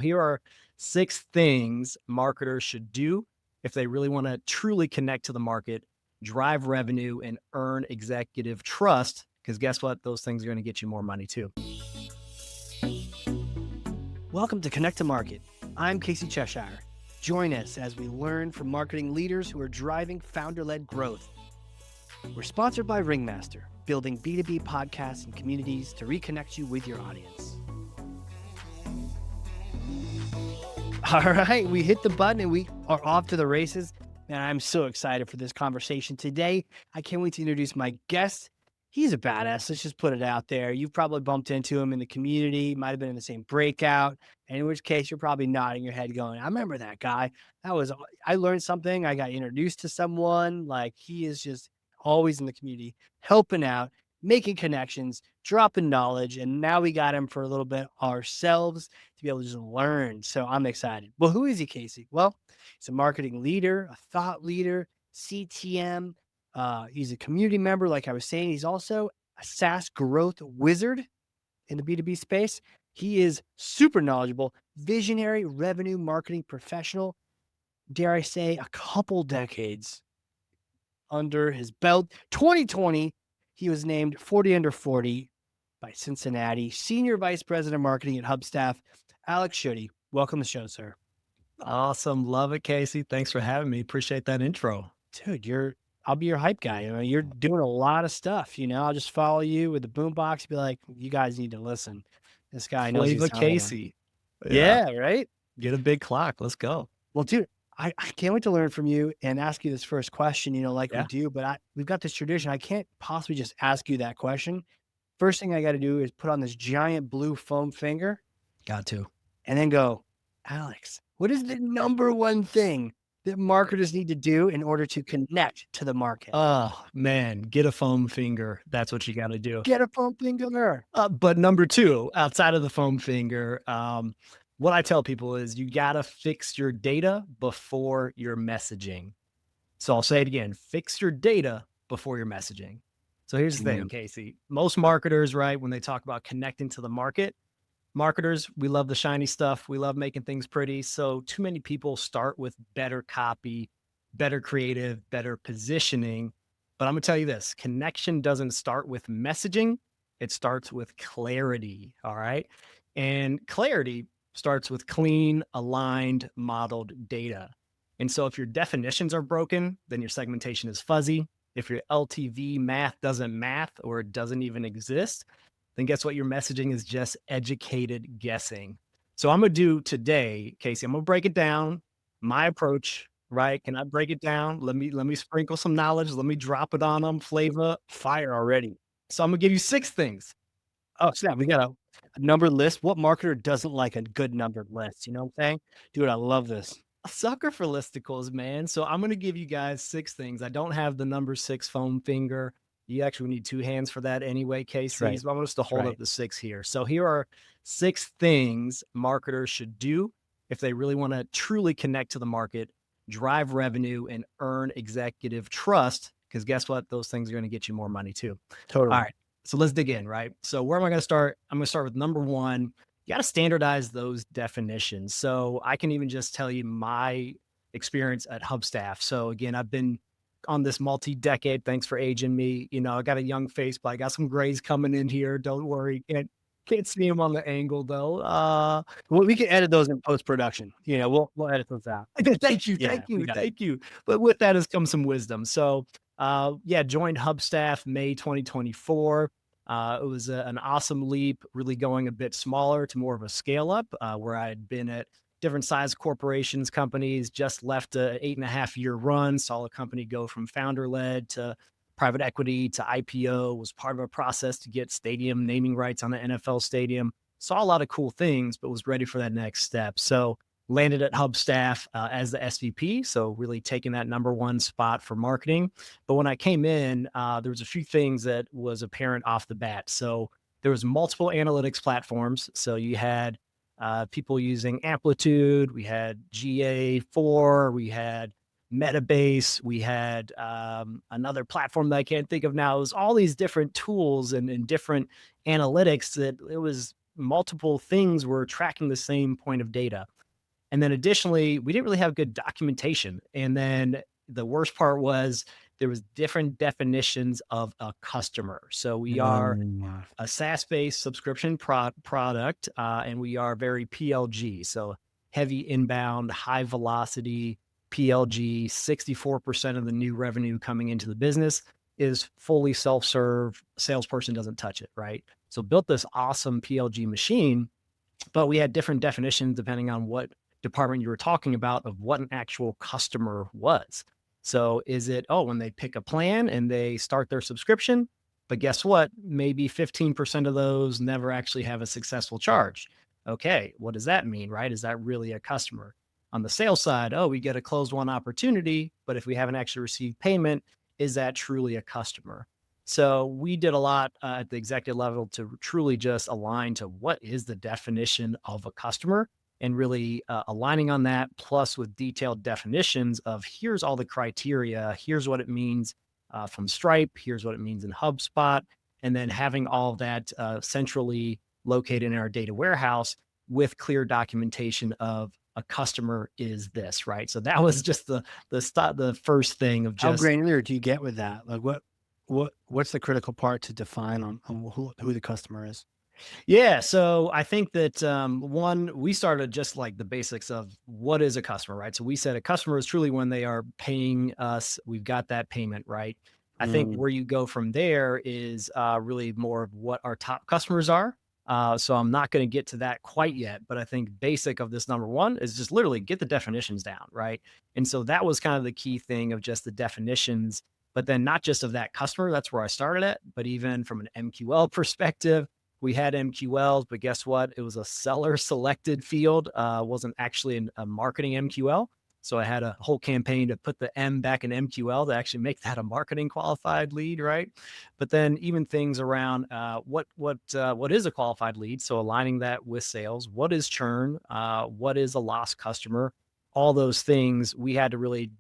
Here are 6 things marketers should do if they really want to truly connect to the market, drive revenue, and earn executive trust. Because guess what? Those things are going to get you more money too. Welcome to Connect to Market. I'm Casey Cheshire. Join us as we learn from marketing leaders who are driving founder-led growth. We're sponsored by Ringmaster, building B2B podcasts and communities to reconnect you with your audience. All right, we hit the button and we are off to the races. And I'm so excited for this conversation today. I can't wait to introduce my guest. He's a badass. Let's just put it out there. You've probably bumped into him in the community, might have been in the same breakout, in which case you're probably nodding your head going, I remember that guy. I learned something. I got introduced to someone. Like, he is just always in the community, helping out, making connections, dropping knowledge. And now we got him for a little bit ourselves to be able to just learn. So I'm excited. Well, who is he, Casey? Well, he's a marketing leader, a thought leader, CTM. He's a community member. Like I was saying, he's also a SaaS growth wizard in the B2B space. He is super knowledgeable, visionary revenue marketing professional. Dare I say, a couple decades under his belt. 2020, he was named 40 under 40 by Cincinnati, Senior Vice President of Marketing at Hubstaff. Alex Schutte, welcome to the show, sir. Awesome. Love it, Casey. Thanks for having me. Appreciate that intro. Dude, I'll be your hype guy. I mean, you're doing a lot of stuff, I'll just follow you with the boombox, be like, you guys need to listen. This guy knows Flavor he's telling Casey. Yeah, right? Get a big clock. Let's go. Well, dude, I can't wait to learn from you and ask you this first question, we Yeah. do, but we've got this tradition. I can't possibly just ask you that question. First thing I got to do is put on this giant blue foam finger Got to. and then go, Alex, what is the number one thing that marketers need to do in order to connect to the market? Oh, man. Get a foam finger. That's what you got to do. Get a foam finger. But number 2, outside of the foam finger, what I tell people is you got to fix your data before your messaging. So I'll say it again, fix your data before your messaging. So here's the thing, Casey. Most marketers, right, when they talk about connecting to the market, marketers, we love the shiny stuff. We love making things pretty. So too many people start with better copy, better creative, better positioning. But I'm going to tell you this, connection doesn't start with messaging. It starts with clarity. All right. And clarity starts with clean, aligned, modeled data. And so if your definitions are broken, then your segmentation is fuzzy. If your LTV math doesn't math or it doesn't even exist, then guess what? Your messaging is just educated guessing. So I'm going to do today, Casey, I'm going to break it down, my approach, right? Can I break it down? Let me sprinkle some knowledge. Let me drop it on them, flavor. Fire already. So I'm going to give you 6 things. Oh, snap. We got a numbered list. What marketer doesn't like a good numbered list? You know what I'm saying? Dude, I love this. A sucker for listicles, man. So I'm going to give you guys 6 things. I don't have the number 6 foam finger. You actually need 2 hands for that anyway, Casey. right. So I want us to hold right. up the 6 here. So here are 6 things marketers should do if they really want to truly connect to the market, drive revenue, and earn executive trust. Because guess what? Those things are going to get you more money too. Totally. All right. So let's dig in, right? So where am I going to start? I'm going to start with number 1. You got to standardize those definitions. So I can even just tell you my experience at Hubstaff. So again, I've been on this multi-decade. Thanks for aging me. I got a young face, but I got some grays coming in here. Don't worry. Can't see them on the angle though. Well, we can edit those in post-production. We'll edit those out. Thank you. Yeah, Thank you. we got it. Thank you. But with that has come some wisdom. So joined Hubstaff May 2024. It was an awesome leap, really going a bit smaller to more of a scale up, where I had been at different size corporations, companies, just left a 8.5-year run, saw a company go from founder led to private equity to IPO, was part of a process to get stadium naming rights on the NFL stadium, saw a lot of cool things, but was ready for that next step. So landed at Hubstaff as the SVP. So really taking that number 1 spot for marketing. But when I came in, there was a few things that was apparent off the bat. So there was multiple analytics platforms. So you had people using Amplitude, we had GA4, we had Metabase, we had another platform that I can't think of now. It was all these different tools and different analytics that it was multiple things were tracking the same point of data. And then additionally, we didn't really have good documentation. And then the worst part was there was different definitions of a customer. So we are Mm. a SaaS-based subscription product, and we are very PLG. So heavy inbound, high velocity PLG. 64% of the new revenue coming into the business is fully self-serve. Salesperson doesn't touch it, right? So built this awesome PLG machine, but we had different definitions depending on what department you were talking about of what an actual customer was. So is it, oh, when they pick a plan and they start their subscription, but guess what? Maybe 15% of those never actually have a successful charge. Okay, what does that mean, right? Is that really a customer? On the sales side, oh, we get a closed one opportunity, but if we haven't actually received payment, is that truly a customer? So we did a lot at the executive level to truly just align to what is the definition of a customer and really aligning on that, plus with detailed definitions of here's all the criteria, here's what it means from Stripe, here's what it means in HubSpot, and then having all of that centrally located in our data warehouse with clear documentation of a customer is this, right? So that was just the first thing of How just granular do you get with that? Like what's the critical part to define on who the customer is? yeah, so I think that one, we started just like the basics of what is a customer, right? So we said a customer is truly when they are paying us, we've got that payment, right? I think Mm, where you go from there is really more of what our top customers are. So I'm not going to get to that quite yet, but I think basic of this number one is just literally get the definitions down, right? And so that was kind of the key thing of just the definitions, but then not just of that customer, that's where I started at, but even from an MQL perspective we had MQLs, but guess what? It was a seller selected field, wasn't actually a marketing MQL. So I had a whole campaign to put the M back in MQL to actually make that a marketing qualified lead, right? But then even things around what is a qualified lead? So aligning that with sales. What is churn? What is a lost customer? All those things we had to really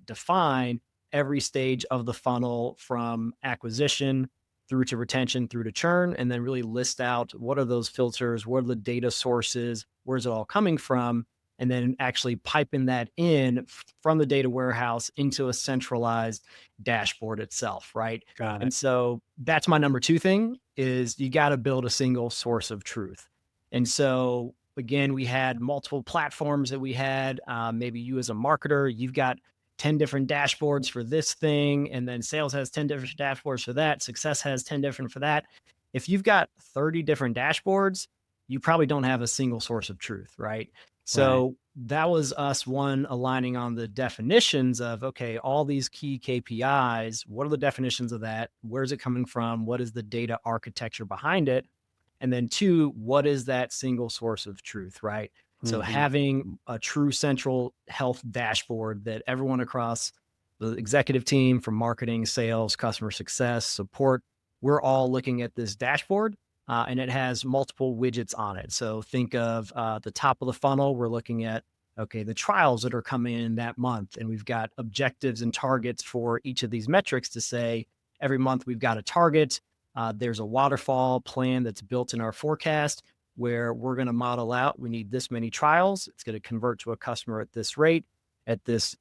define every stage of the funnel from acquisition through to retention, through to churn, and then really list out what are those filters, what are the data sources, where's it all coming from, and then actually piping that in from the data warehouse into a centralized dashboard itself, right? got And it. so that's my number two thing is you got to build a single source of truth. And so again, we had multiple platforms that we had. Maybe you as a marketer, you've got 10 different dashboards for this thing, and then sales has 10 different dashboards for that, success has 10 different for that. If you've got 30 different dashboards, you probably don't have a single source of truth, right? Right. So that was us one aligning on the definitions of okay, all these key KPIs, what are the definitions of that? Where's it coming from? What is the data architecture behind it? And then two, what is that single source of truth, right? So Mhm. having a true central health dashboard that everyone across the executive team from marketing, sales, customer success, support, we're all looking at this dashboard and it has multiple widgets on it. So think of the top of the funnel, we're looking at, okay, the trials that are coming in that month. And we've got objectives and targets for each of these metrics to say every month we've got a target. There's a waterfall plan that's built in our forecast where we're going to model out we need this many trials. It's going to convert to a customer at this rate, at this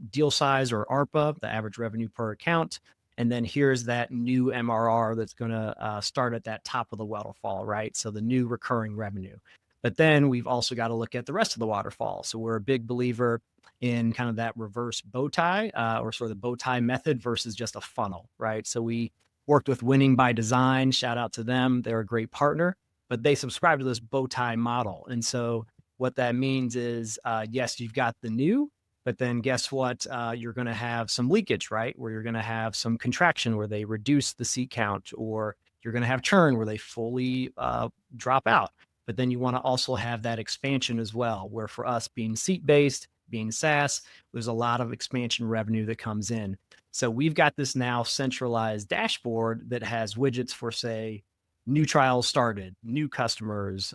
deal size or ARPA, the average revenue per account. And then here's that new MRR that's going to start at that top of the waterfall, right? So the new recurring revenue. But then we've also got to look at the rest of the waterfall. So we're a big believer in kind of that reverse bow tie or sort of the bow tie method versus just a funnel, right? So we worked with Winning by Design. Shout out to them. They're a great partner, but they subscribe to this bow tie model. And so what that means is, yes, you've got the new, but then guess what? You're going to have some leakage, right? Where you're going to have some contraction where they reduce the seat count, or you're going to have churn where they fully drop out. But then you want to also have that expansion as well, where for us being seat based, being SaaS, there's a lot of expansion revenue that comes in. So we've got this now centralized dashboard that has widgets for, say, new trials started, new customers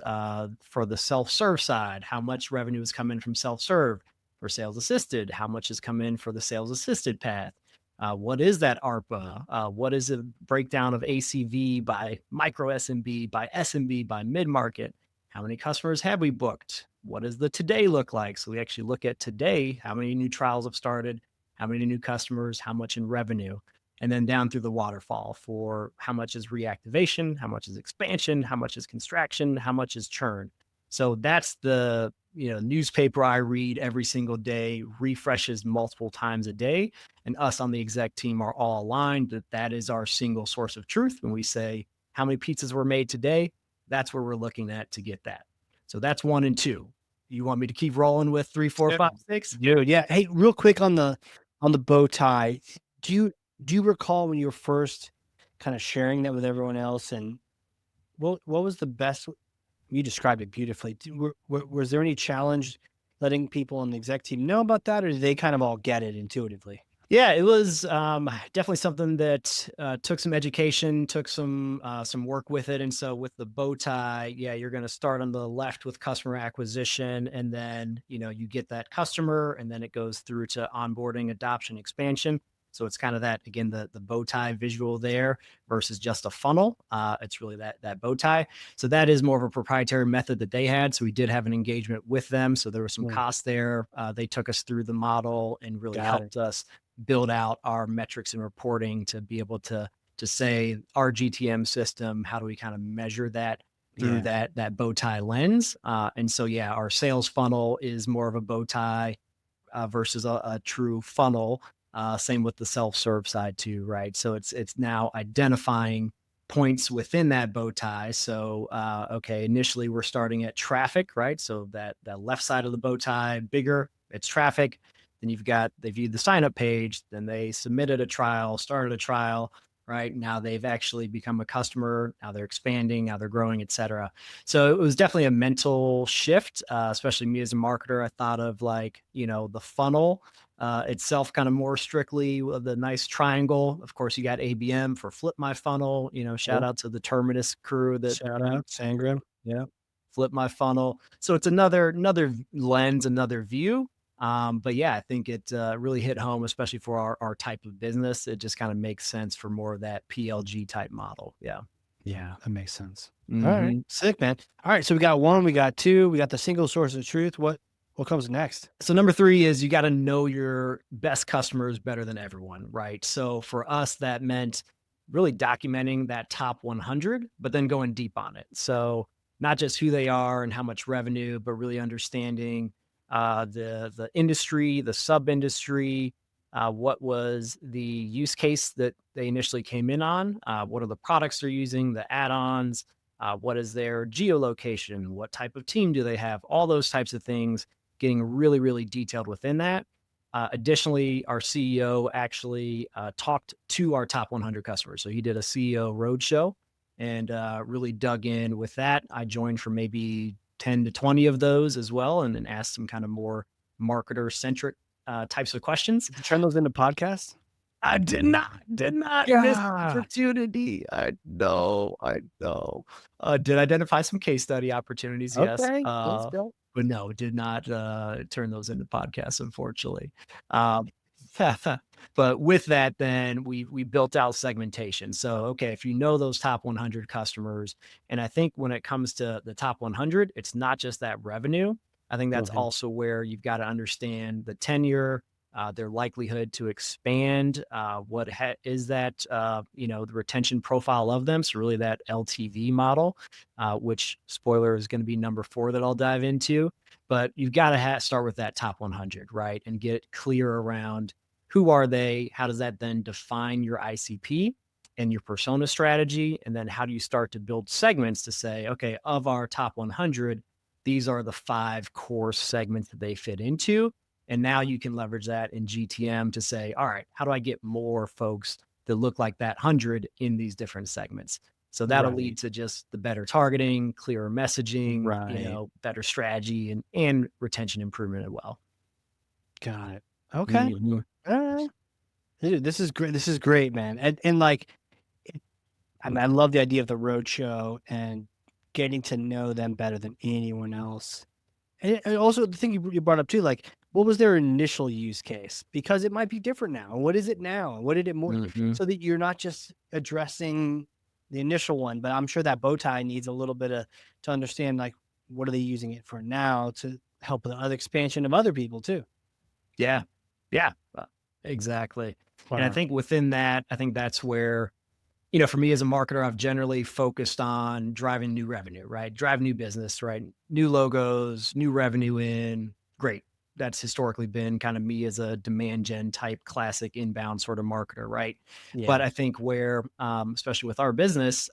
for the self-serve side, how much revenue has come in from self-serve for sales assisted, how much has come in for the sales assisted path. What is that ARPA? What is a breakdown of ACV by micro SMB, by SMB, by mid market? How many customers have we booked? What does the today look like? So we actually look at today, how many new trials have started, how many new customers, how much in revenue, and then down through the waterfall for how much is reactivation, how much is expansion, how much is contraction, how much is churn. So that's the newspaper I read every single day, refreshes multiple times a day, and us on the exec team are all aligned that that is our single source of truth. When we say how many pizzas were made today, that's where we're looking at to get that. So that's 1 and 2. You want me to keep rolling with 3, 4, Yeah. 5, 6? Dude, yeah. Hey, real quick on the bow tie. Do you recall when you were first kind of sharing that with everyone else? And what was the best? You described it beautifully. Was there any challenge letting people on the exec team know about that, or did they kind of all get it intuitively? Yeah, it was definitely something that took some education, took some work with it, and so with the bow tie, yeah, you're going to start on the left with customer acquisition, and then you get that customer, and then it goes through to onboarding, adoption, expansion. So it's kind of that again, the bow tie visual there versus just a funnel. It's really that bow tie. So that is more of a proprietary method that they had. So we did have an engagement with them. So there was some Mm, costs there. They took us through the model and really got it. helped us build out our metrics and reporting to be able to say our GTM system, how do we kind of measure that through Yeah. that bow tie lens? And so yeah, our sales funnel is more of a bow tie versus a true funnel. Same with the self-serve side too, right? So it's now identifying points within that bow tie. So okay, initially we're starting at traffic, right? So that left side of the bow tie, bigger, it's traffic. Then they viewed the sign up page, then they submitted a trial, started a trial, right? Now they've actually become a customer. Now they're expanding, now they're growing, et cetera. So it was definitely a mental shift, especially me as a marketer. I thought of like, the funnel itself kind of more strictly with the nice triangle. Of course, you got ABM for flip my funnel, shout Cool. out to the Terminus crew that Shout out, Sangram. Yeah. flip my funnel. So it's another lens, another view. But yeah, I think it really hit home, especially for our type of business. It just kind of makes sense for more of that PLG type model. Yeah. Yeah, that makes sense. All right. hmm Sick, man. All right. So we got one, we got two, we got the single source of truth. What comes next? So number 3 is you got to know your best customers better than everyone, right? So for us, that meant really documenting that top 100, but then going deep on it. So not just who they are and how much revenue, but really understanding the industry, the sub industry, what was the use case that they initially came in on, what are the products they're using, the add-ons, what is their geolocation, what type of team do they have, all those types of things getting really, really detailed within that. Additionally, our CEO actually talked to our top 100 customers. So he did a CEO roadshow and really dug in with that. I joined for maybe 10 to 20 of those as well and then asked some kind of more marketer centric types of questions. Did you turn those into podcasts? I did not miss the Yeah. opportunity. I know, I know. Did identify some case study opportunities, yes. Okay. Let's go. But no, did not turn those into podcasts, unfortunately. Um, but with that, then we built out segmentation. So, okay, if you know those top 100 customers, and I think when it comes to the top 100, it's not just that revenue. I think that's Mhm. also where you've got to understand the tenure, their likelihood to expand, is that, the retention profile of them. So really that LTV model, which spoiler is going to be number 4 that I'll dive into. But you've got to start with that top 100, right? And get clear around who are they? How does that then define your ICP and your persona strategy? And then how do you start to build segments to say, okay, of our top 100, these are the 5 core segments that they fit into, and now you can leverage that in GTM to say, all right, how do I get more folks that look like that 100 in these different segments? So that'll Right. lead to just the better targeting, clearer messaging, Right. better strategy and retention improvement as well. Got it. Okay. Mhm. All right. Dude, this is great. This is great, man. And like, I mean, I love the idea of the roadshow and getting to know them better than anyone else. And also the thing you brought up too, like What was their initial use case? Because it might be different now. And what is it now? And what did it more Mhm. so that you're not just addressing the initial one, but I'm sure that bow tie needs a little bit of to understand like what are they using it for now to help with the other expansion of other people too. Yeah. Yeah. Exactly. And I Uh, think within that, I think that's where, for me as a marketer, I've generally focused on driving new revenue, right? Drive new business, right? New logos, new revenue in. Great. That's historically been kind of me as a demand gen type classic inbound sort of marketer, right? But yeah. I think where, especially with our business,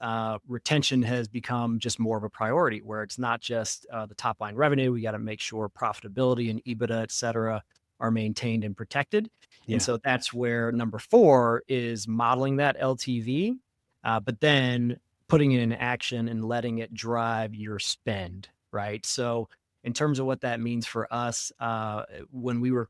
retention has become just more of a priority where it's not just the top line revenue. We got to make sure profitability and EBITDA, et cetera, are maintained and protected. And Yeah. so that's where number four is modeling that LTV, but then putting it in action and letting it drive your spend, right? So, in terms of what that means for us, when we were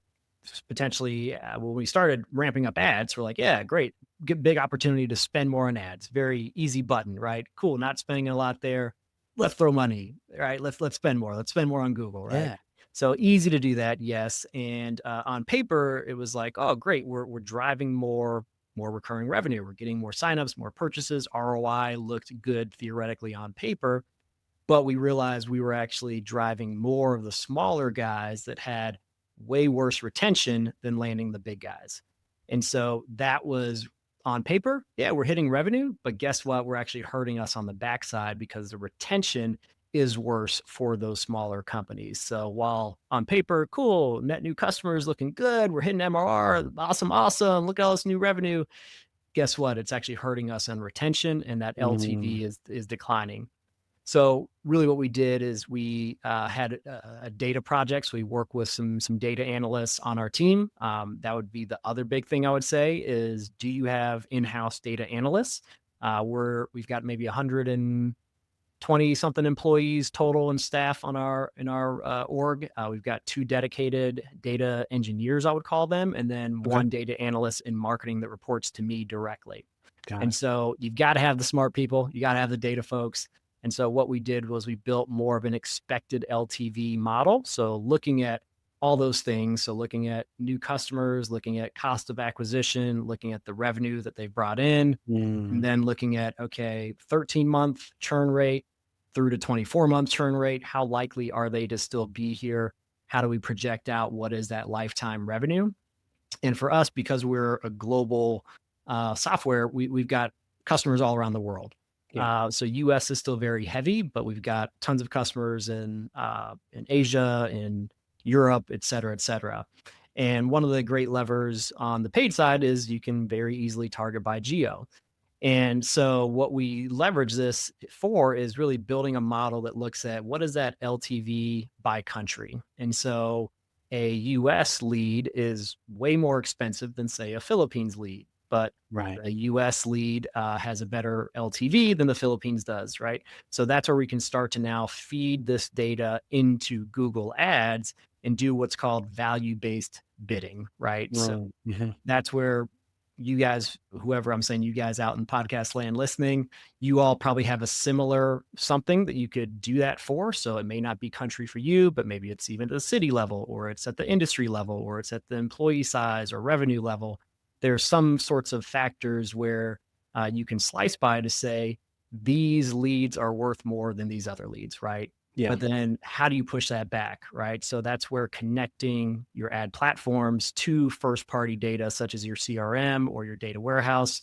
potentially when we started ramping up ads, we're like, yeah, great, get big opportunity to spend more on ads. Very easy button, right? Cool, not spending a lot there. Let's throw money, right? Let's spend more. Let's spend more on Google, right? Yeah. So easy to do that, yes. And on paper, it was like, oh, great, we're driving more recurring revenue. We're getting more signups, more purchases. ROI looked good theoretically on paper, but we realized we were actually driving more of the smaller guys that had way worse retention than landing the big guys. And so that was on paper, yeah, we're hitting revenue, but guess what? We're actually hurting us on the backside because the retention is worse for those smaller companies. So while on paper, cool, net new customers looking good, we're hitting MRR, awesome, awesome. Look at all this new revenue. Guess what? It's actually hurting us on retention, and that Mm, LTV is declining. So really what we did is we had a data project. So we work with some data analysts on our team. That would be the other big thing I would say is, do you have in-house data analysts? We've got maybe 120 something employees total and staff on our org. We've got two dedicated data engineers, I would call them, and then okay. one data analyst in marketing that reports to me directly. Got And it. so you've got to have the smart people, you got to have the data folks. And so what we did was we built more of an expected LTV model. So looking at all those things, so looking at new customers, looking at cost of acquisition, looking at the revenue that they've brought in, and Mm, then looking at, okay, 13-month churn rate through to 24-month churn rate, how likely are they to still be here? How do we project out what is that lifetime revenue? And for us, because we're a global software, we've got customers all around the world. yeah. So US is still very heavy, but we've got tons of customers in Asia, in Europe, et cetera, et cetera. And one of the great levers on the paid side is you can very easily target by geo. And so what we leverage this for is really building a model that looks at what is that LTV by country. And so a US lead is way more expensive than say a Philippines lead, but Right. the US lead has a better LTV than the Philippines does, right? So that's where we can start to now feed this data into Google Ads and do what's called value-based bidding, right? So Right. Mhm. that's where you guys, whoever I'm saying, you guys out in podcast land listening, you all probably have a similar something that you could do that for. So it may not be country for you, but maybe it's even at the city level, or it's at the industry level, or it's at the employee size or revenue level. There's some sorts of factors where you can slice by to say these leads are worth more than these other leads, right? Yeah. But then how do you push that back, right? So that's where connecting your ad platforms to first party data, such as your CRM or your data warehouse.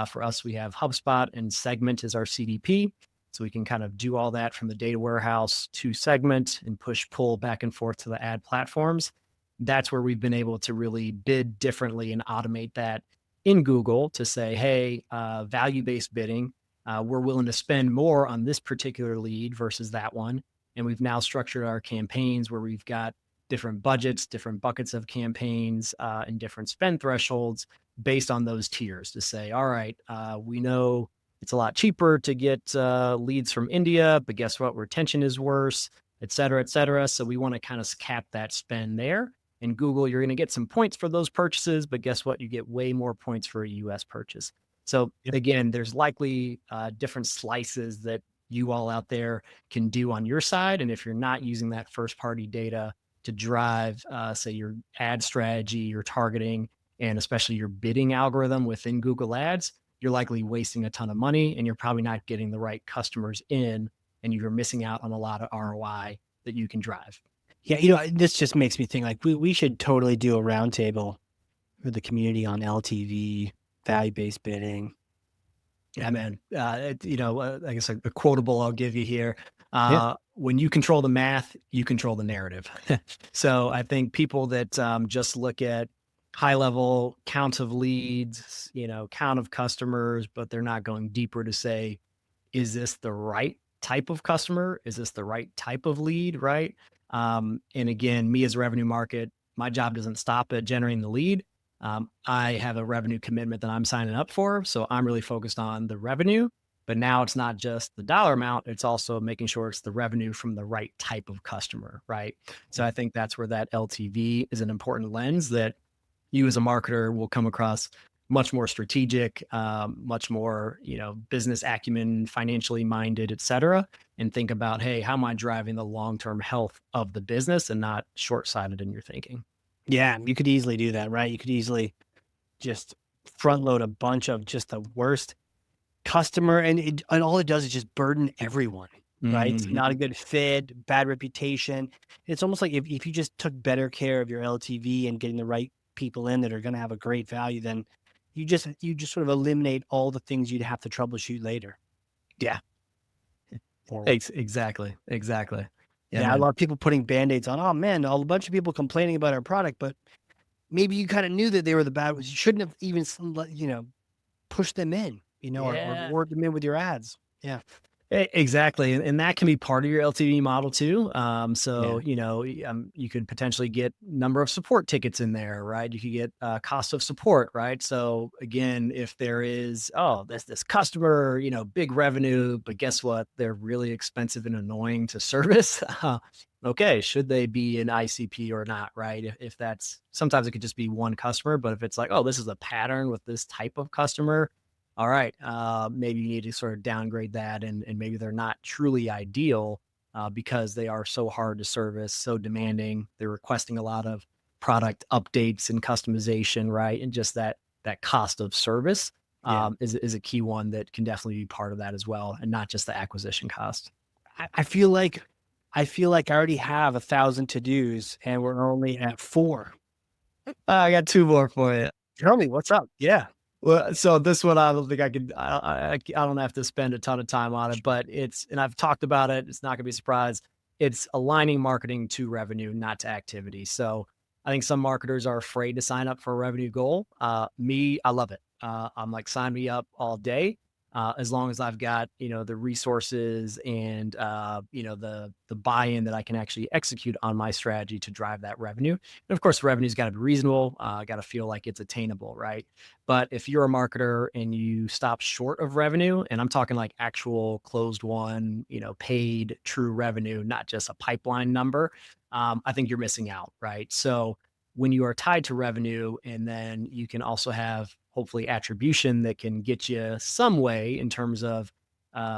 For us, we have HubSpot and Segment is our CDP. So we can kind of do all that from the data warehouse to Segment and push pull back and forth to the ad platforms. That's where we've been able to really bid differently and automate that in Google to say, hey, value based bidding, we're willing to spend more on this particular lead versus that one, and we've now structured our campaigns where we've got different budgets, different buckets of campaigns, and different spend thresholds based on those tiers to say, all right, we know it's a lot cheaper to get leads from India, but guess what? Retention is worse, et cetera, et cetera. So we want to kind of cap that spend there. In Google, you're going to get some points for those purchases, but guess what? You get way more points for a US purchase. So Yep. again, there's likely different slices that you all out there can do on your side. And if you're not using that first party data, to drive, say, your ad strategy, your targeting, and especially your bidding algorithm within Google Ads, you're likely wasting a ton of money and you're probably not getting the right customers in, and you're missing out on a lot of ROI that you can drive. Yeah, this just makes me think like we should totally do a roundtable for the community on LTV, value-based bidding. Yeah, man. I guess a quotable I'll give you here. Yeah. When you control the math, you control the narrative. So I think people that just look at high level counts of leads, count of customers, but they're not going deeper to say, is this the right type of customer? Is this the right type of lead? Right. And again, me as a revenue market, my job doesn't stop at generating the lead. I have a revenue commitment that I'm signing up for. So I'm really focused on the revenue. But now it's not just the dollar amount, it's also making sure it's the revenue from the right type of customer. Right. So I think that's where that LTV is an important lens that you as a marketer will come across much more strategic, much more, business acumen, financially minded, et cetera, and think about, hey, how am I driving the long-term health of the business and not short-sighted in your thinking? Yeah, you could easily do that, right? You could easily just front load a bunch of just the worst customer and all it does is just burden everyone, right? It's not a Mhm. good fit, bad reputation. It's almost like if you just took better care of your LTV and getting the right people in that are going to have a great value, then you just sort of eliminate all the things you'd have to troubleshoot later. Yeah, Or exactly, exactly. Yeah, yeah, a man. lot of people putting band-aids on. Oh man, a bunch of people complaining about our product, but maybe you kind of knew that they were the bad ones. You shouldn't have even pushed them in, or Yeah. lured them in with your ads. Yeah. Exactly, and that can be part of your LTV model too. So Yeah. you could potentially get number of support tickets in there, right? You could get cost of support, right? So again, if there is, oh, this customer, big revenue, but guess what? They're really expensive and annoying to service. Okay, should they be an ICP or not, right? If that's sometimes it could just be one customer, but if it's like, oh, this is a pattern with this type of customer, all right, maybe you need to sort of downgrade that, and maybe they're not truly ideal because they are so hard to service, so demanding. They're requesting a lot of product updates and customization, right? And just that cost of service Yeah. is a key one that can definitely be part of that as well, and not just the acquisition cost. I feel like I already have 1,000 to-dos and we're only at 4. I got two more for you. Tell me what's up. Yeah. Well, so this one, I don't think I could. I don't have to spend a ton of time on it, but and I've talked about it. It's not gonna be a surprise. It's aligning marketing to revenue, not to activity. So I think some marketers are afraid to sign up for a revenue goal. Me, I love it. I'm like, sign me up all day. As long as I've got, the resources and, the buy-in that I can actually execute on my strategy to drive that revenue. And of course, revenue's got to be reasonable. Got to feel like it's attainable, right? But if you're a marketer and you stop short of revenue, and I'm talking like actual closed one, paid true revenue, not just a pipeline number, I think you're missing out, right? So when you are tied to revenue, and then you can also have hopefully attribution that can get you some way in terms of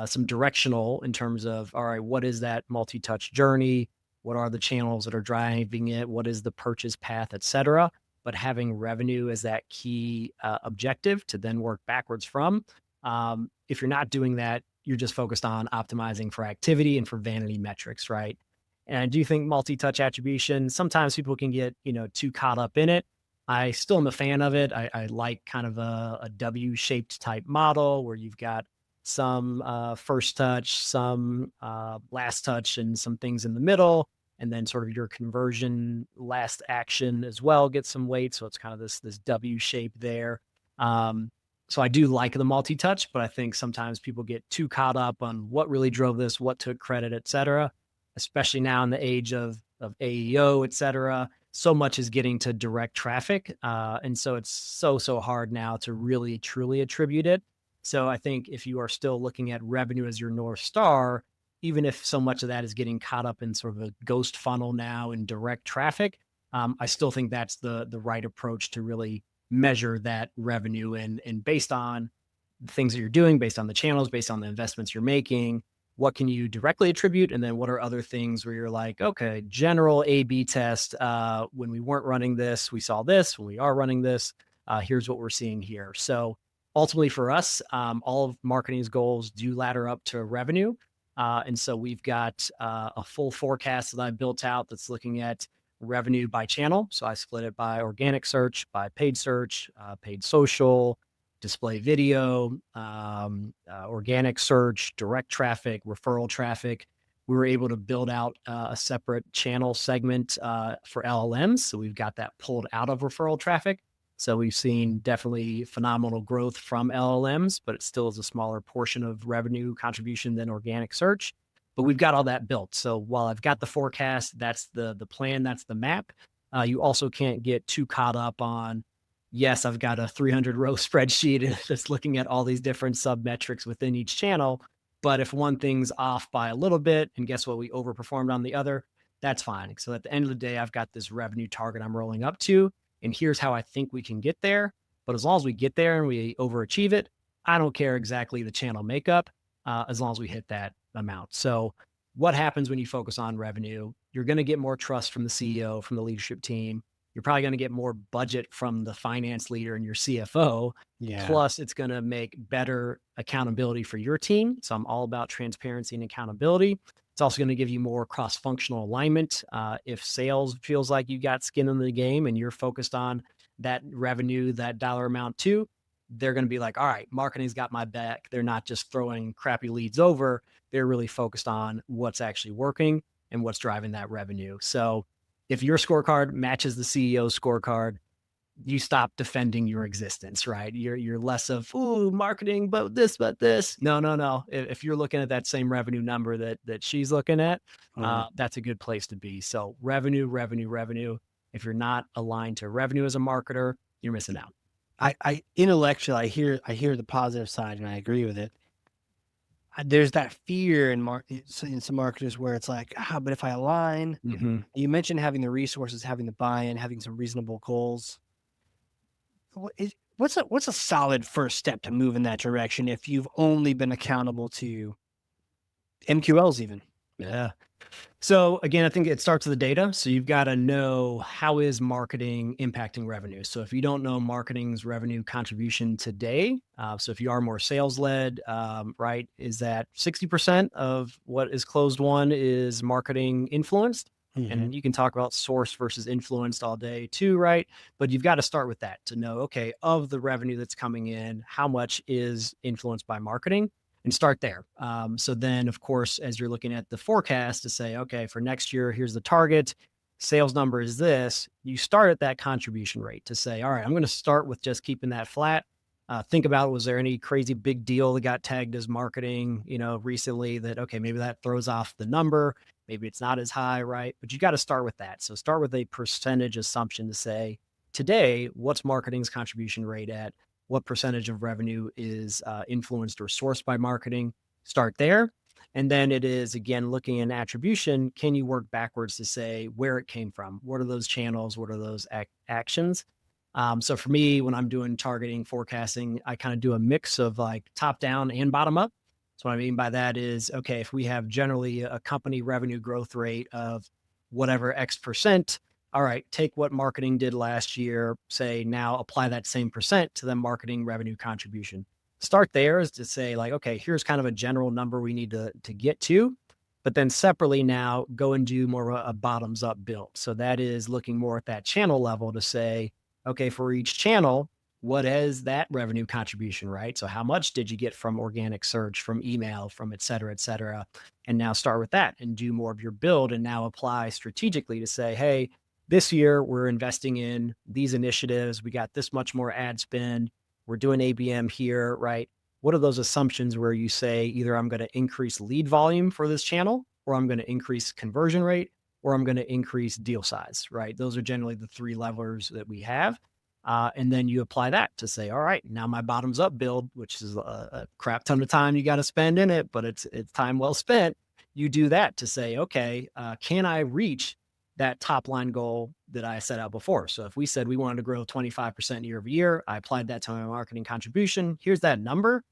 some directional in terms of, all right, what is that multi-touch journey? What are the channels that are driving it? What is the purchase path, et cetera? But having revenue as that key objective to then work backwards from. If you're not doing that, you're just focused on optimizing for activity and for vanity metrics, right? And I do think multi-touch attribution, sometimes people can get, too caught up in it. I still am a fan of it. I like kind of a W-shaped type model where you've got some first touch, some last touch, and some things in the middle, and then sort of your conversion last action as well gets some weight. So it's kind of this W shape there. So I do like the multi-touch, but I think sometimes people get too caught up on what really drove this, what took credit, et cetera, especially now in the age of AEO, et cetera. So much is getting to direct traffic. And so it's so hard now to really truly attribute it. So I think if you are still looking at revenue as your North Star, even if so much of that is getting caught up in sort of a ghost funnel now and direct traffic, I still think that's the right approach to really measure that revenue, and based on the things that you're doing, based on the channels, based on the investments you're making, what can you directly attribute? And then what are other things where you're like, okay, general A B test. When we weren't running this, we saw this. When we are running this, here's what we're seeing here. So ultimately for us, all of marketing's goals do ladder up to revenue. And so we've got a full forecast that I built out that's looking at revenue by channel. So I split it by organic search, by paid search, paid social, display video, organic search, direct traffic, referral traffic. We were able to build out a separate channel segment for LLMs. So we've got that pulled out of referral traffic. So we've seen definitely phenomenal growth from LLMs, but it still is a smaller portion of revenue contribution than organic search. But we've got all that built. So while I've got the forecast, that's the plan, that's the map. You also can't get too caught up on, yes, I've got a 300 row spreadsheet that's looking at all these different sub metrics within each channel. But if one thing's off by a little bit, and guess what, we overperformed on the other, that's fine. So at the end of the day, I've got this revenue target I'm rolling up to, and here's how I think we can get there. But as long as we get there and we overachieve it, I don't care exactly the channel makeup, as long as we hit that amount. So what happens when you focus on revenue? You're going to get more trust from the CEO, from the leadership team. You're probably going to get more budget from the finance leader and your CFO. Yeah. Plus, it's going to make better accountability for your team. So I'm all about transparency and accountability. It's also going to give you more cross-functional alignment. If sales feels like you got skin in the game and you're focused on that revenue, that dollar amount too, they're going to be like, all right, marketing's got my back. They're not just throwing crappy leads over. They're really focused on what's actually working and what's driving that revenue. So if your scorecard matches the CEO's scorecard, you stop defending your existence, right? You're less of, ooh, marketing, but this, but this. No, no, no. If you're looking at that same revenue number that she's looking at, Mhm. that's a good place to be. So revenue, revenue, revenue. If you're not aligned to revenue as a marketer, you're missing out. I intellectually, I hear the positive side and I agree with it. There's that fear in some marketers where it's like, but if I align, Mhm. you mentioned having the resources, having the buy-in, having some reasonable goals. What's a solid first step to move in that direction if you've only been accountable to MQLs even? Yeah. So again, I think it starts with the data. So you've got to know, how is marketing impacting revenue. So if you don't know marketing's revenue contribution today, so if you are more sales led, right, is that 60% of what is closed won is marketing influenced? Mhm. And you can talk about source versus influenced all day too, right? But you've got to start with that to know, okay, of the revenue that's coming in, how much is influenced by marketing? And start there. So then, of course, as you're looking at the forecast to say, okay, for next year, here's the target, sales number is this, you start at that contribution rate to say, all right, I'm going to start with just keeping that flat. Think about, was there any crazy big deal that got tagged as marketing, recently that, okay, maybe that throws off the number. Maybe it's not as high, right? But you got to start with that. So start with a percentage assumption to say, today, what's marketing's contribution rate at? What percentage of revenue is influenced or sourced by marketing? Start there. And then it is, again, looking in attribution. Can you work backwards to say where it came from? What are those channels? What are those actions? So for me, when I'm doing targeting forecasting, I kind of do a mix of like top down and bottom up. So what I mean by that is, okay, if we have generally a company revenue growth rate of whatever X percent, all right, take what marketing did last year, say now apply that same percent to the marketing revenue contribution. Start there is to say, like, okay, here's kind of a general number we need to get to. But then separately now go and do more of a bottoms up build. So that is looking more at that channel level to say, okay, for each channel, what is that revenue contribution, right? So how much did you get from organic search, from email, from et cetera, et cetera? And now start with that and do more of your build and now apply strategically to say, hey, this year we're investing in these initiatives. We got this much more ad spend. We're doing ABM here, right? What are those assumptions where you say either I'm going to increase lead volume for this channel, or I'm going to increase conversion rate, or I'm going to increase deal size, right? Those are generally the three levers that we have. And then you apply that to say, all right, now my bottoms up build, which is a crap ton of time you got to spend in it, but it's time well spent. You do that to say, okay, can I reach that top line goal that I set out before? So if we said we wanted to grow 25% year over year, I applied that to my marketing contribution. Here's that number.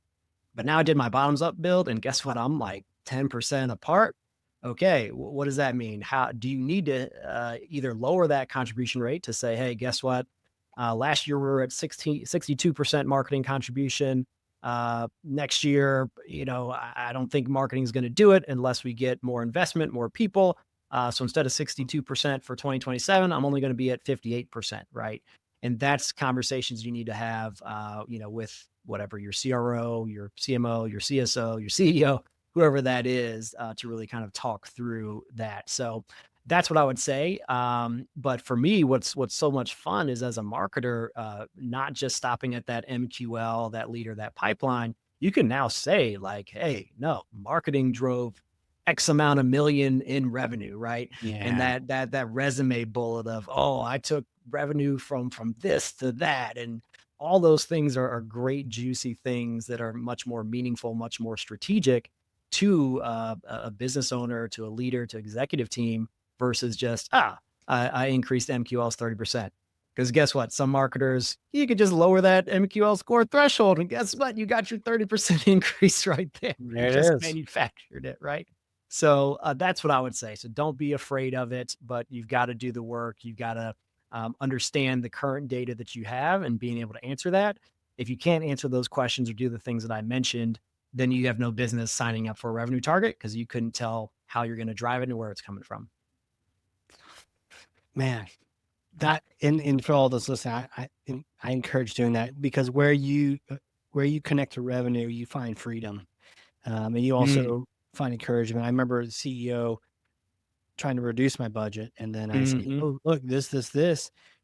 But now I did my bottoms up build, and guess what? I'm like 10% apart. Okay, what does that mean? How do you need to either lower that contribution rate to say, hey, guess what? Last year we were at 62% marketing contribution. Next year, I don't think marketing is going to do it unless we get more investment, more people. So instead of 62% for 2027, I'm only going to be at 58%, right? And that's conversations you need to have, with whatever your CRO, your CMO, your CSO, your CEO, whoever that is, to really kind of talk through that. So that's what I would say. But for me, what's so much fun is as a marketer, not just stopping at that MQL, that leader, that pipeline. You can now say like, "Hey, no, marketing drove X amount of million in revenue," right? And Yeah. that resume bullet of, "Oh, I took revenue from this to that," and all those things are great, juicy things that are much more meaningful, much more strategic to a business owner, to a leader, to executive team versus just, I increased MQLs 30%. Because guess what? Some marketers, you could just lower that MQL score threshold. And guess what? You got your 30% increase right there. You There it just is. manufactured it, right? So that's what I would say. So don't be afraid of it, but you've got to do the work. You've got to understand the current data that you have and being able to answer that. If you can't answer those questions or do the things that I mentioned, then you have no business signing up for a revenue target because you couldn't tell how you're going to drive it and where it's coming from. Man, that and for all those listening, I encourage doing that because where you connect to revenue, you find freedom, and you Mm, also find encouragement. I remember the CEO trying to reduce my budget, and then I said, mhm, "Oh, look, this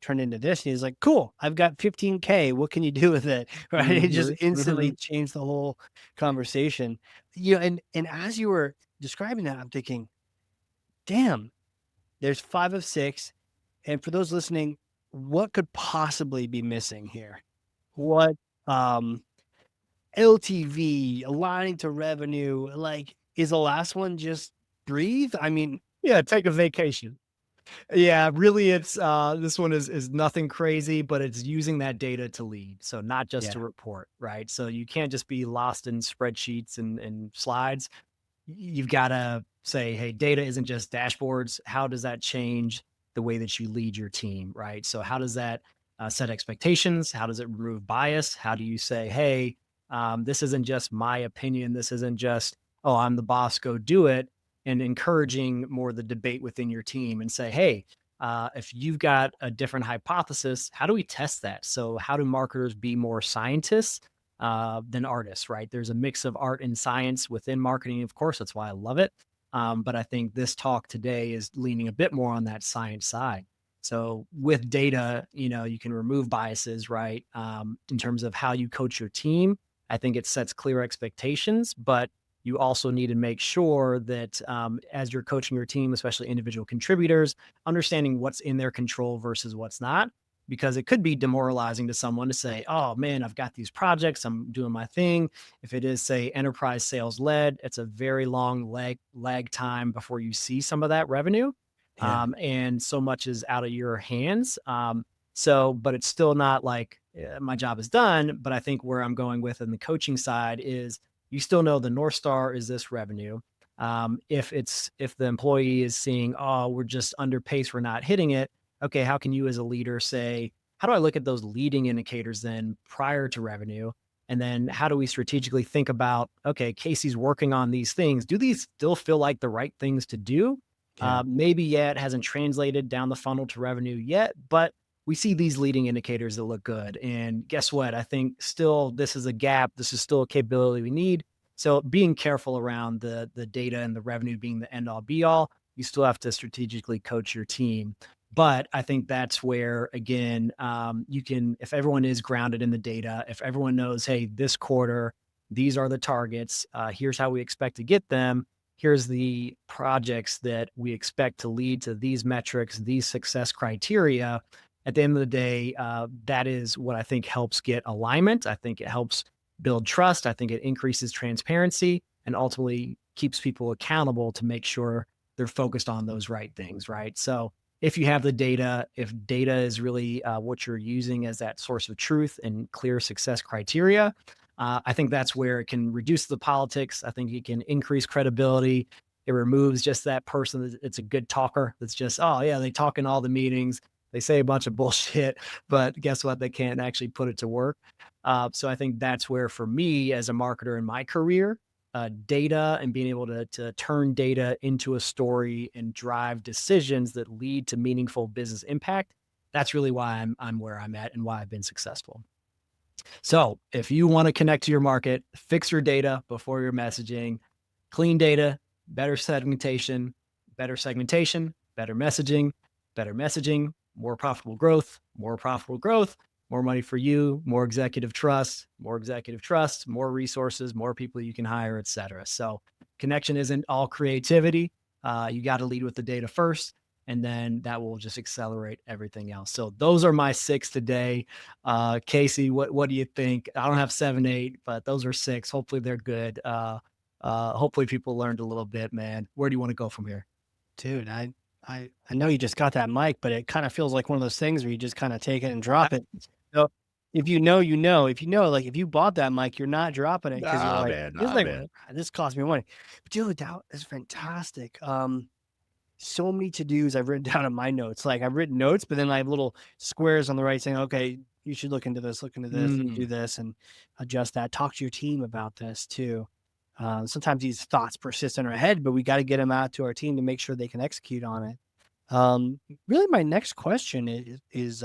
turned into this." And he's like, "Cool, I've got 15K. What can you do with it?" Right? It just mhm, instantly mhm. changed the whole conversation. And as you were describing that, I'm thinking, "Damn, there's 5 of 6." And for those listening, what could possibly be missing here? What, um, LTV, aligning to revenue, like, is the last one just breathe? I mean, Yeah, take a vacation. Yeah, really it's this one is nothing crazy, but it's using that data to lead. So not just to yeah, report, right? So you can't just be lost in spreadsheets and slides. You've got to say, hey, data isn't just dashboards. How does that change the way that you lead your team, right? So, how does that set expectations? How does it remove bias? How do you say, hey, this isn't just my opinion. This isn't just, oh, I'm the boss, go do it. And encouraging more the debate within your team and say, hey, if you've got a different hypothesis, how do we test that? So, how do marketers be more scientists than artists, right? There's a mix of art and science within marketing, of course. That's why I love it. But I think this talk today is leaning a bit more on that science side. So with data, you can remove biases, right? In terms of how you coach your team, I think it sets clear expectations, but you also need to make sure that as you're coaching your team, especially individual contributors, understanding what's in their control versus what's not, because it could be demoralizing to someone to say, "Oh man, I've got these projects, I'm doing my thing." If it is, say, enterprise sales led, it's a very long lag time before you see some of that revenue, yeah, and so much is out of your hands. So, but it's still not like my job is done. But I think where I'm going with in the coaching side is you still know the North Star is this revenue. If the employee is seeing, oh, we're just under pace, we're not hitting it, okay, how can you as a leader say, how do I look at those leading indicators then prior to revenue? And then how do we strategically think about, okay, Casey's working on these things. Do these still feel like the right things to do? yeah, Maybe yet it hasn't translated down the funnel to revenue yet, but we see these leading indicators that look good. And guess what? I think still this is a gap. This is still a capability we need. So being careful around the data and the revenue being the end all be all, you still have to strategically coach your team. But I think that's where, again, you can, if everyone is grounded in the data, if everyone knows, hey, this quarter, these are the targets, here's how we expect to get them, here's the projects that we expect to lead to these metrics, these success criteria. At the end of the day, that is what I think helps get alignment. I think it helps build trust. I think it increases transparency and ultimately keeps people accountable to make sure they're focused on those right things, right? So, if you have the data, if data is really what you're using as that source of truth and clear success criteria, I think that's where it can reduce the politics. I think it can increase credibility. It removes just that person it's a good talker that's just, oh yeah, they talk in all the meetings. They say a bunch of bullshit, but guess what? They can't actually put it to work. So I think that's where, for me as a marketer in my career, data and being able to turn data into a story and drive decisions that lead to meaningful business impact. That's really why I'm where I'm at and why I've been successful. So if you want to connect to your market, fix your data before your messaging, clean data, better segmentation, better messaging, more profitable growth, more money for you, more executive trust, more resources, more people you can hire, et cetera. So connection isn't all creativity. You got to lead with the data first, and then that will just accelerate everything else. So those are my six today. Casey, what do you think? I don't have 7, 8, but those are six. Hopefully they're good. Hopefully people learned a little bit, man. Where do you want to go from here? Dude, I know you just got that mic, but it kind of feels like one of those things where you just kind of take it and drop it. So if you know, you know. If you know, like if you bought that mic, you're not dropping it because you're Nah, like, man. this Nah, like man. this cost me money. But dude, that is fantastic. So many to-dos I've written down in my notes. Like I've written notes, but then I have little squares on the right saying, okay, you should look into this, and do Mm. this and adjust that. Talk to your team about this too. Sometimes these thoughts persist in our head, but we got to get them out to our team to make sure they can execute on it. Really, my next question is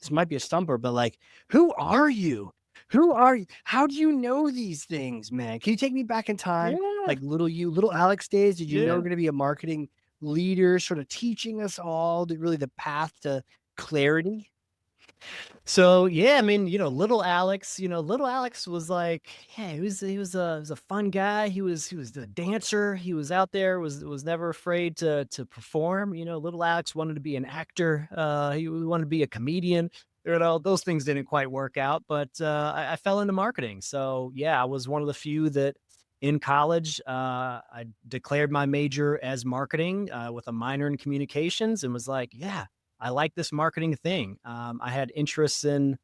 this might be a stumper, but like, who are you? Who are you? How do you know these things, man? Can you take me back in time, Yeah, like little Alex days? Did you know we're yeah. going to be a marketing leader, sort of teaching us all really the path to clarity? So yeah, I mean, little Alex was like, yeah, he was a fun guy. He was the dancer. He was out there, was never afraid to perform. Little Alex wanted to be an actor. He wanted to be a comedian. Those things didn't quite work out, but I fell into marketing. So yeah, I was one of the few that in college, I declared my major as marketing with a minor in communications, and was like, yeah, I like this marketing thing. I had interests in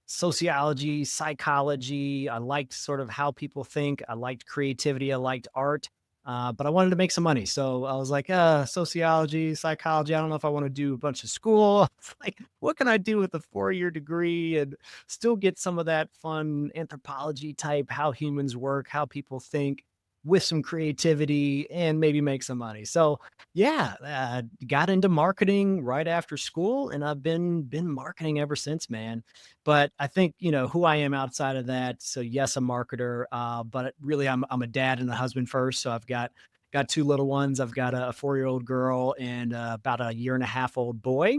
sociology, psychology. I liked sort of how people think. I liked creativity. I liked art. But I wanted to make some money. So I was like, sociology, psychology. I don't know if I want to do a bunch of school. It's like, what can I do with a 4-year degree and still get some of that fun anthropology type, how humans work, how people think, with some creativity and maybe make some money. So yeah, got into marketing right after school, and I've been marketing ever since, man. But I think who I am outside of that. So yes, a marketer, but really I'm a dad and a husband first. So I've got two little ones. I've got a 4-year-old girl and about a year and a half old boy.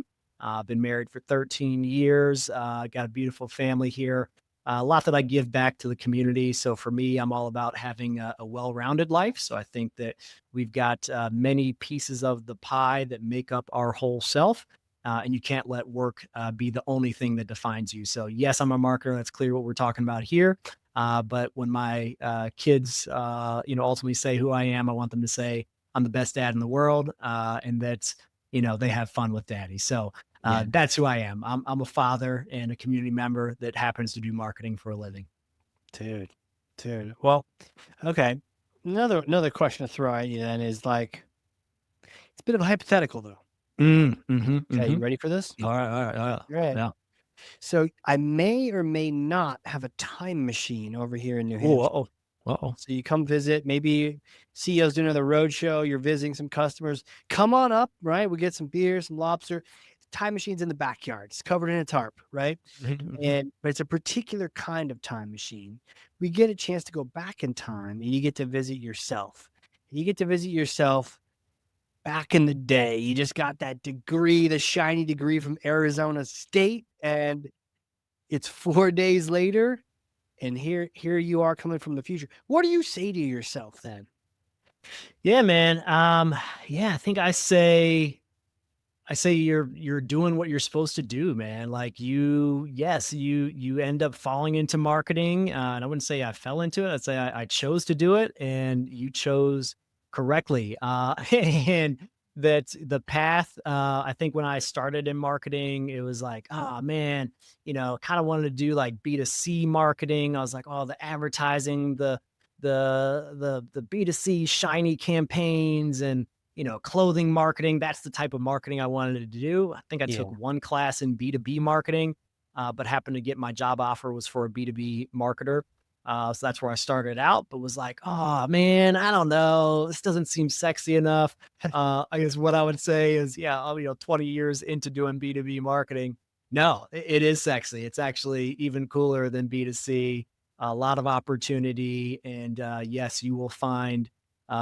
Been married for 13 years. Got a beautiful family here. A lot that I give back to the community. So for me, I'm all about having a well-rounded life. So I think that we've got many pieces of the pie that make up our whole self. And you can't let work be the only thing that defines you. So, yes, I'm a marketer. That's clear what we're talking about here. But when my kids, ultimately say who I am, I want them to say I'm the best dad in the world, and that they have fun with daddy. So Yeah, that's who I am. I'm a father and a community member that happens to do marketing for a living. dude, dude. Well, okay. Another question to throw at you then is like, it's a bit of a hypothetical though. Okay, you Mhm. ready for this? All right. Right. Yeah. So I may or may not have a time machine over here in New Oh, Hampshire. uh-oh. Uh-oh. So you come visit, maybe CEO's doing another road show, you're visiting some customers. Come on up, right? We get some beer, some lobster. Time machine's in the backyard. It's covered in a tarp, right? Mhm. But it's a particular kind of time machine. We get a chance to go back in time and you get to visit yourself. You get to visit yourself back in the day. You just got that degree, the shiny degree from Arizona State, and it's 4 days later, and here you are coming from the future. What do you say to yourself then? Yeah, man. Yeah, I think I say you're doing what you're supposed to do, man. Like you end up falling into marketing. And I wouldn't say I fell into it. I'd say I chose to do it, and you chose correctly. And that the path, I think when I started in marketing, it was like, oh man, kind of wanted to do like B2C marketing. I was like, oh, the advertising, the B2C shiny campaigns and clothing marketing. That's the type of marketing I wanted to do. I think I took Yeah. one class in B2B marketing, but happened to get my job offer was for a B2B marketer. So that's where I started out, but was like, oh man, I don't know. This doesn't seem sexy enough. I guess what I would say is, yeah, 20 years into doing B2B marketing. No, it is sexy. It's actually even cooler than B2C. A lot of opportunity. And yes, you will find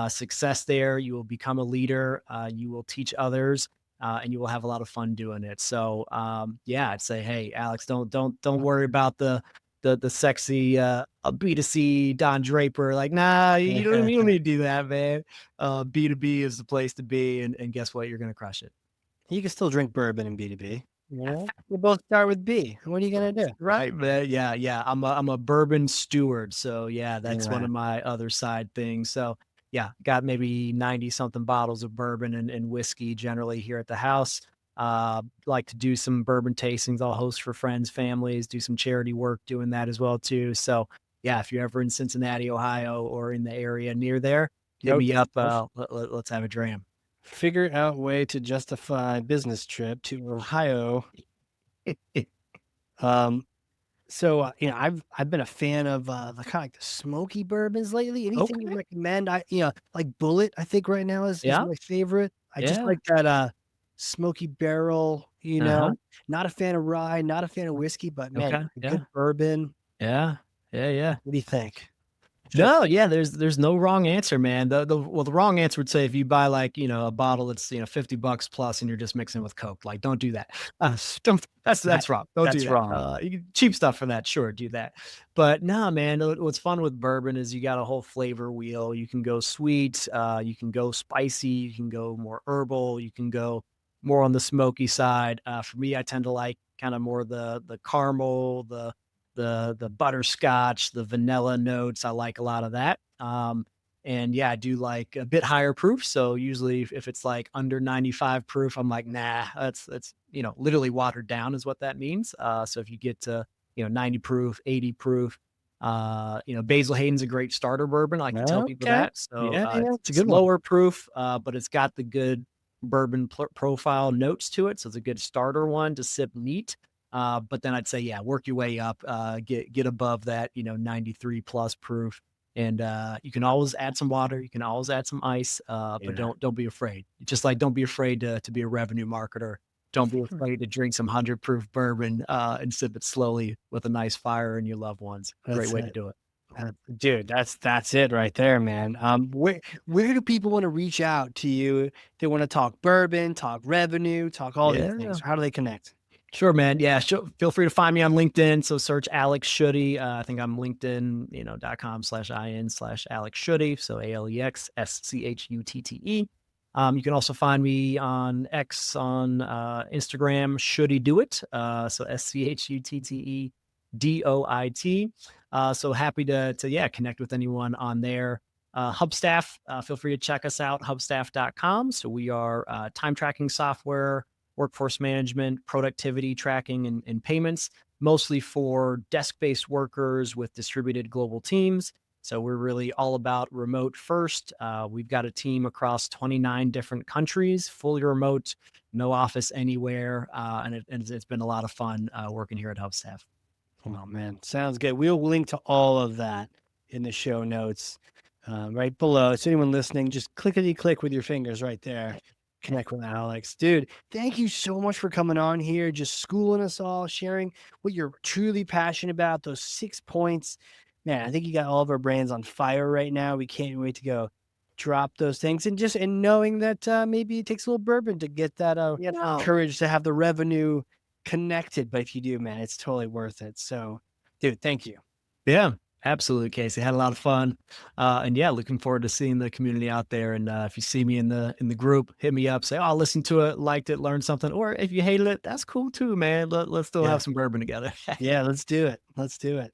success there. You will become a leader. You will teach others. And you will have a lot of fun doing it. So, yeah, I'd say, hey, Alex, don't worry about the sexy B2C Don Draper. Like, nah, you don't need to do that, man. B2B is the place to be, and guess what? You're gonna crush it. You can still drink bourbon in B2B. We both start with B. What are you gonna do? Right, man. Yeah, yeah. I'm a bourbon steward. So yeah, that's one Yeah. of my other side things. So yeah, got maybe 90 something bottles of bourbon and whiskey generally here at the house. Like to do some bourbon tastings. I'll host for friends, families, do some charity work doing that as well too. So yeah, if you're ever in Cincinnati, Ohio, or in the area near there, hit Note me to up. self, Let's have a dram. figure out way to justify business trip to Ohio. Um, I've been a fan of the kind of like the smoky bourbons lately. Anything you Okay. recommend? Like Bullet, I think right now is Yeah. my favorite. I just Yeah. like that smoky barrel, Uh-huh. Not a fan of rye, not a fan of whiskey, but man, Okay. a Yeah. good bourbon. Yeah. Yeah. Yeah. What do you think? Should No, yeah, there's no wrong answer, man. The wrong answer would say if you buy like, a bottle that's, $50 plus and you're just mixing with Coke, like don't do that. Don't that that's wrong. Don't do that's that. wrong. Cheap stuff for that, sure, do that. But no, man, what's fun with bourbon is you got a whole flavor wheel. You can go sweet, you can go spicy, you can go more herbal, you can go more on the smoky side. For me, I tend to like kind of more the caramel, the butterscotch, the vanilla notes. I like a lot of that. And yeah, I do like a bit higher proof. So usually if it's like under 95 proof, I'm like, nah, that's literally watered down is what that means. So if you get to, 90 proof, 80 proof, Basil Hayden's a great starter bourbon. I like to tell people Okay. that. So Yeah, yeah, it's a it's good one. lower proof, but it's got the good bourbon profile notes to it. So it's a good starter one to sip neat. But then I'd say, yeah, work your way up, get above that, 93 plus proof. And you can always add some water, you can always add some ice, but Yeah. don't be afraid. Just like don't be afraid to be a revenue marketer. Don't be afraid to drink some 100 proof bourbon and sip it slowly with a nice fire and your loved ones. Great That's way to it. do it. Dude, that's it right there, man. Where do people want to reach out to you? They want to talk bourbon, talk revenue, talk all these Yeah. things. How do they connect? Sure, man. Yeah, feel free to find me on LinkedIn. So search Alex Schutte. I think I'm LinkedIn, .com/in/Alex Schutte. So AlexSchutte. You can also find me on X on Instagram, Schutte Do It. So SCHUTTEDOIT. So happy to yeah, connect with anyone on there. Hubstaff, feel free to check us out, hubstaff.com. So we are time tracking software, workforce management, productivity tracking, and payments, mostly for desk-based workers with distributed global teams. So we're really all about remote first. We've got a team across 29 different countries, fully remote, no office anywhere, and it's been a lot of fun working here at Hubstaff. Oh man, sounds good. We'll link to all of that in the show notes right below. So anyone listening, just clickety click with your fingers right there. Connect with Alex. Dude, thank you so much for coming on here, just schooling us all, sharing what you're truly passionate about, those 6 points. Man, I think you got all of our brains on fire right now. We can't wait to go drop those things and knowing that maybe it takes a little bourbon to get that courage to have the revenue connected. But if you do, man, it's totally worth it. So, dude, thank you. Yeah, absolutely, Casey. Had a lot of fun, and yeah, looking forward to seeing the community out there. And if you see me in the group, hit me up. Say, "Oh, listen to it, liked it, learned something." Or if you hated it, that's cool too, man. Let's still Yeah. have some bourbon together. Yeah, let's do it. Let's do it.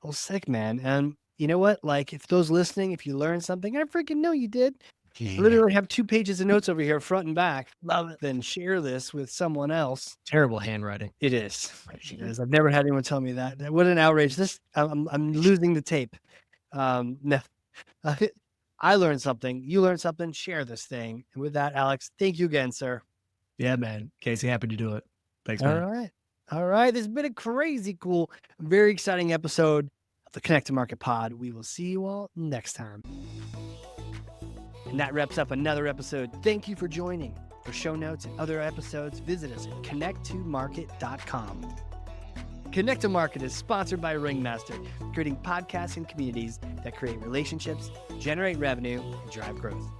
Well, sick, man. And you know what? Like, if those listening, if you learned something, I freaking know you did. I literally have 2 pages of notes over here, front and back. Love it. Then share this with someone else. Terrible handwriting. It is. It is. I've never had anyone tell me that. What an outrage! I'm losing the tape. No, I learned something. You learned something. Share this thing. And with that, Alex, thank you again, sir. Yeah, man. Casey, happy to do it. Thanks, All man. right. All right. This has been a crazy cool, very exciting episode of the Connect to Market Pod. We will see you all next time. And that wraps up another episode. Thank you for joining. For show notes and other episodes, visit us at connecttomarket.com. Connect to Market is sponsored by Ringmaster, creating podcasts and communities that create relationships, generate revenue, and drive growth.